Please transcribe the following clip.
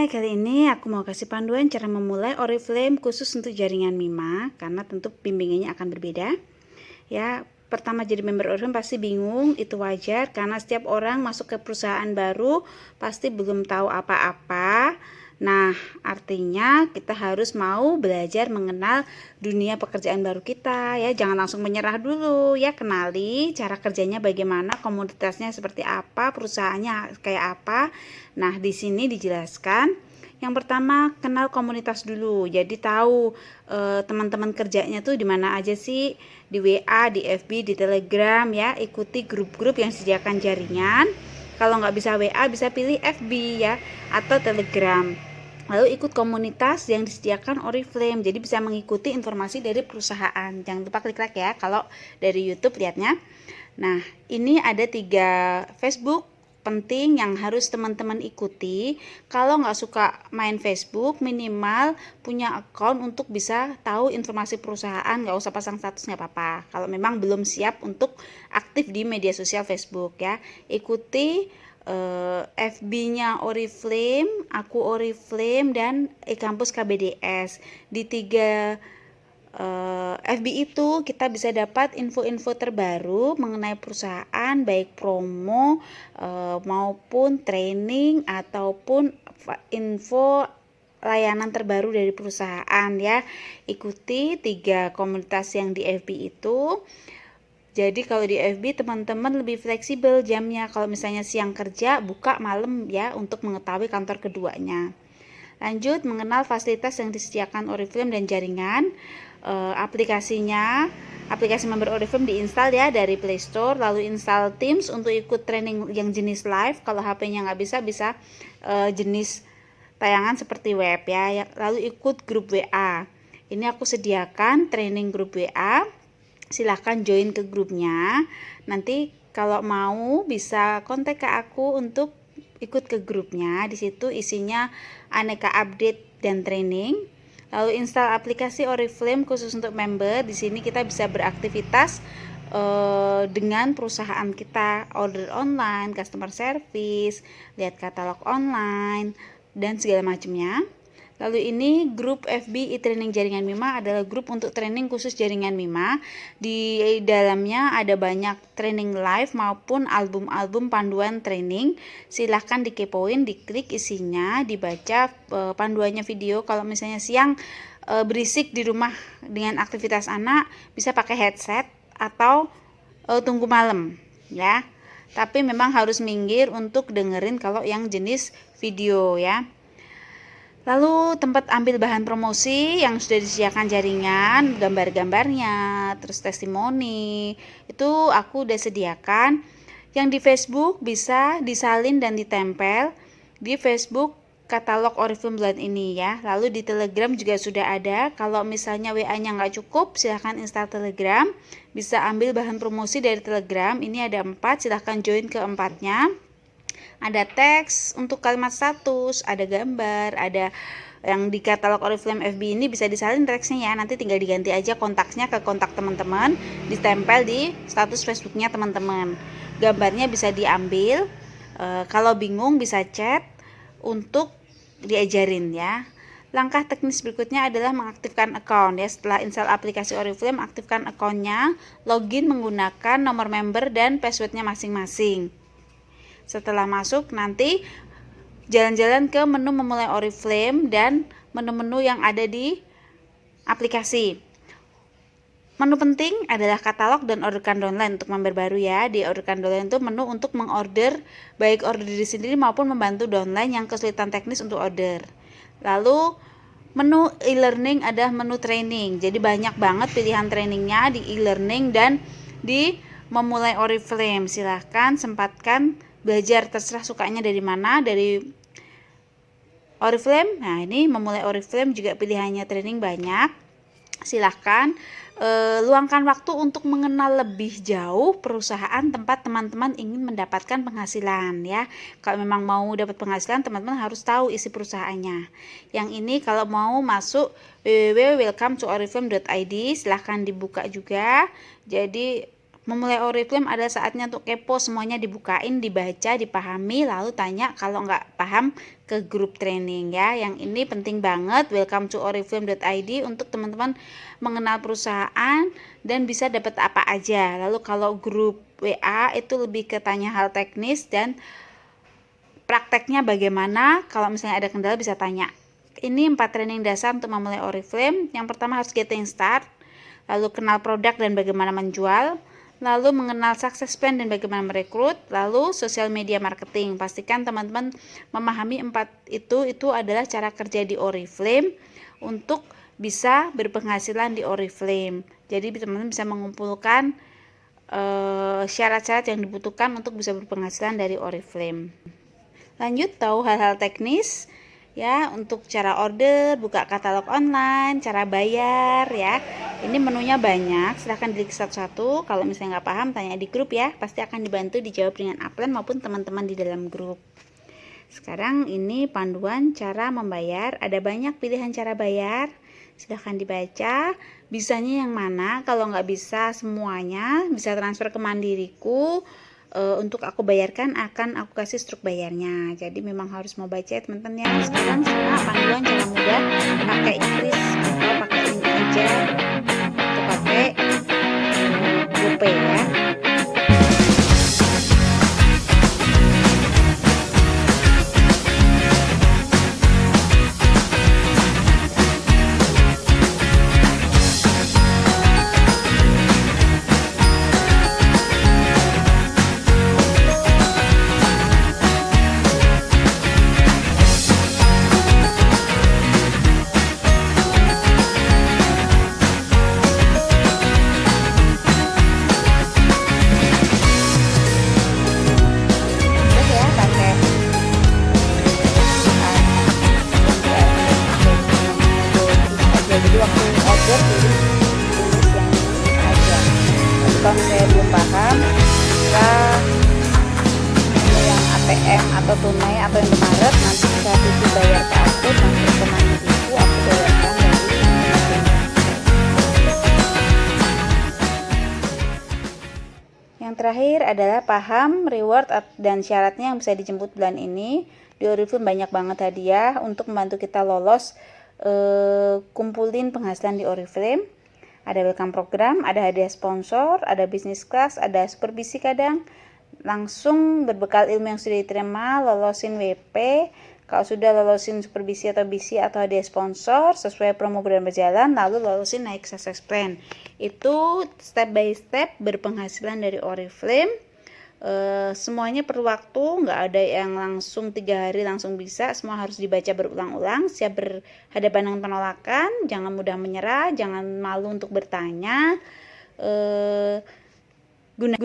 Hai, kali ini aku mau kasih panduan cara memulai Oriflame khusus untuk jaringan Mima, karena tentu bimbingannya akan berbeda. Ya, pertama jadi member Oriflame pasti bingung, itu wajar karena setiap orang masuk ke perusahaan baru pasti belum tahu apa-apa. Nah, artinya kita harus mau belajar mengenal dunia pekerjaan baru kita ya. Jangan langsung menyerah dulu ya, kenali cara kerjanya bagaimana, komoditasnya seperti apa, perusahaannya kayak apa. Nah, di sini dijelaskan yang pertama kenal komunitas dulu. Jadi tahu teman-teman kerjanya tuh di mana aja sih, di WA, di FB, di Telegram ya. Ikuti grup-grup yang sediakan jaringan. Kalau nggak bisa WA, bisa pilih FB ya, atau Telegram. Lalu ikut komunitas yang disediakan Oriflame, jadi bisa mengikuti informasi dari perusahaan. Jangan lupa klik like ya kalau dari YouTube lihatnya. Nah, ini ada 3 Facebook penting yang harus teman-teman ikuti. Kalau nggak suka main Facebook, minimal punya account untuk bisa tahu informasi perusahaan. Nggak usah pasang status, nggak apa-apa kalau memang belum siap untuk aktif di media sosial Facebook ya. Ikuti FB-nya Oriflame, aku Oriflame, dan e-kampus KBDS. Di 3 FB itu kita bisa dapat info-info terbaru mengenai perusahaan, baik promo maupun training ataupun info layanan terbaru dari perusahaan ya. Ikuti 3 komunitas yang di FB itu. Jadi kalau di FB teman-teman lebih fleksibel jamnya. Kalau misalnya siang kerja, buka malam ya untuk mengetahui kantor keduanya. Lanjut, mengenal fasilitas yang disediakan Oriflame dan jaringan. Aplikasinya, aplikasi member Oriflame diinstal ya dari Play Store. Lalu install Teams untuk ikut training yang jenis live. Kalau HP-nya nggak bisa jenis tayangan seperti web ya. Lalu ikut grup WA. Ini aku sediakan training grup WA. Silahkan join ke grupnya. Nanti kalau mau bisa kontak ke aku untuk ikut ke grupnya. Di situ isinya aneka update dan training. Lalu install aplikasi Oriflame khusus untuk member. Di sini kita bisa beraktivitas dengan perusahaan kita, order online, customer service, lihat katalog online, dan segala macamnya. Lalu ini grup FB e-training jaringan Mima adalah grup untuk training khusus jaringan Mima. Di dalamnya ada banyak training live maupun album-album panduan training. Silahkan dikepoin, diklik isinya, dibaca panduannya video. Kalau misalnya siang berisik di rumah dengan aktivitas anak, bisa pakai headset atau tunggu malam ya. Tapi memang harus minggir untuk dengerin kalau yang jenis video ya. Lalu tempat ambil bahan promosi yang sudah disediakan jaringan, gambar-gambarnya, terus testimoni, itu aku udah sediakan. Yang di Facebook bisa disalin dan ditempel di Facebook katalog Oriflame Bulan ini ya. Lalu di Telegram juga sudah ada. Kalau misalnya WA-nya nggak cukup, silahkan install Telegram. Bisa ambil bahan promosi dari Telegram. Ini ada 4, silahkan join ke 4-nya. Ada teks untuk kalimat status, ada gambar, ada yang di katalog Oriflame FB ini bisa disalin teksnya ya. Nanti tinggal diganti aja kontaknya ke kontak teman-teman, ditempel di status Facebooknya teman-teman. Gambarnya bisa diambil. Kalau bingung bisa chat untuk diajarin ya. Langkah teknis berikutnya adalah mengaktifkan account ya. Setelah install aplikasi Oriflame, aktifkan accountnya, login menggunakan nomor member dan passwordnya masing-masing. Setelah masuk, nanti jalan-jalan ke menu memulai Oriflame dan menu-menu yang ada di aplikasi. Menu penting adalah katalog dan orderkan downline untuk member baru ya. Di orderkan downline itu menu untuk mengorder, baik order diri sendiri maupun membantu downline yang kesulitan teknis untuk order. Lalu menu e-learning adalah menu training. Jadi banyak banget pilihan trainingnya di e-learning dan di memulai Oriflame. Silahkan sempatkan belajar, terserah sukanya dari mana, dari Oriflame. Nah, ini memulai Oriflame juga pilihannya training banyak. Silahkan luangkan waktu untuk mengenal lebih jauh perusahaan tempat teman-teman ingin mendapatkan penghasilan ya. Kalau memang mau dapat penghasilan, teman-teman harus tahu isi perusahaannya. Yang ini kalau mau masuk www.welcometooriflame.id, silahkan dibuka juga. Jadi Memulai Oriflame adalah saatnya untuk kepo, semuanya dibukain, dibaca, dipahami, lalu tanya kalau nggak paham ke grup training ya. Yang ini penting banget, welcome to oriflame.id untuk teman-teman mengenal perusahaan dan bisa dapat apa aja. Lalu kalau grup WA itu lebih ke tanya hal teknis dan prakteknya bagaimana, kalau misalnya ada kendala bisa tanya. Ini 4 training dasar untuk memulai Oriflame. Yang pertama harus getting start, lalu kenal produk dan bagaimana menjual, lalu mengenal success plan dan bagaimana merekrut, lalu social media marketing. Pastikan teman-teman memahami 4 itu adalah cara kerja di Oriflame untuk bisa berpenghasilan di Oriflame. Jadi teman-teman bisa mengumpulkan syarat-syarat yang dibutuhkan untuk bisa berpenghasilan dari Oriflame. Lanjut tahu hal-hal teknis ya, untuk cara order, buka katalog online, cara bayar ya. Ini menunya banyak, silahkan diklik satu-satu. Kalau misalnya nggak paham, tanya di grup ya, pasti akan dibantu dijawab dengan upline maupun teman-teman di dalam grup. Sekarang ini panduan cara membayar, ada banyak pilihan cara bayar, silahkan dibaca, bisanya yang mana. Kalau nggak bisa semuanya, bisa transfer ke Mandiriku. Untuk aku bayarkan akan aku kasih struk bayarnya, jadi memang harus mau baca teman-teman ya. Sekarang simak panduan cara mudah pakai kris atau pakai link aja atau pakai GoPay ya. Jadi waktu order tulis yang aja. Tapi kalau saya belum paham, kita yang ATM atau tunai atau yang kemarin nanti bisa titip bayar ke aku, nanti ke Mandiriku aku bayarkan dari. Yang terakhir adalah paham reward dan syaratnya yang bisa dijemput bulan ini. Di Oriflame banyak banget hadiah untuk membantu kita lolos kumpulin penghasilan di Oriflame. Ada welcome program, ada hadiah sponsor, ada bisnis class, ada supervisi kadang, langsung berbekal ilmu yang sudah diterima, lolosin WP. Kalau sudah lolosin supervisi atau BC atau hadiah sponsor sesuai promo bulan berjalan, lalu lolosin naik success plan. Itu step by step berpenghasilan dari Oriflame. Semuanya perlu waktu, nggak ada yang langsung 3 hari langsung bisa. Semua harus dibaca berulang-ulang, siap berhadapan dengan penolakan, jangan mudah menyerah, jangan malu untuk bertanya, guna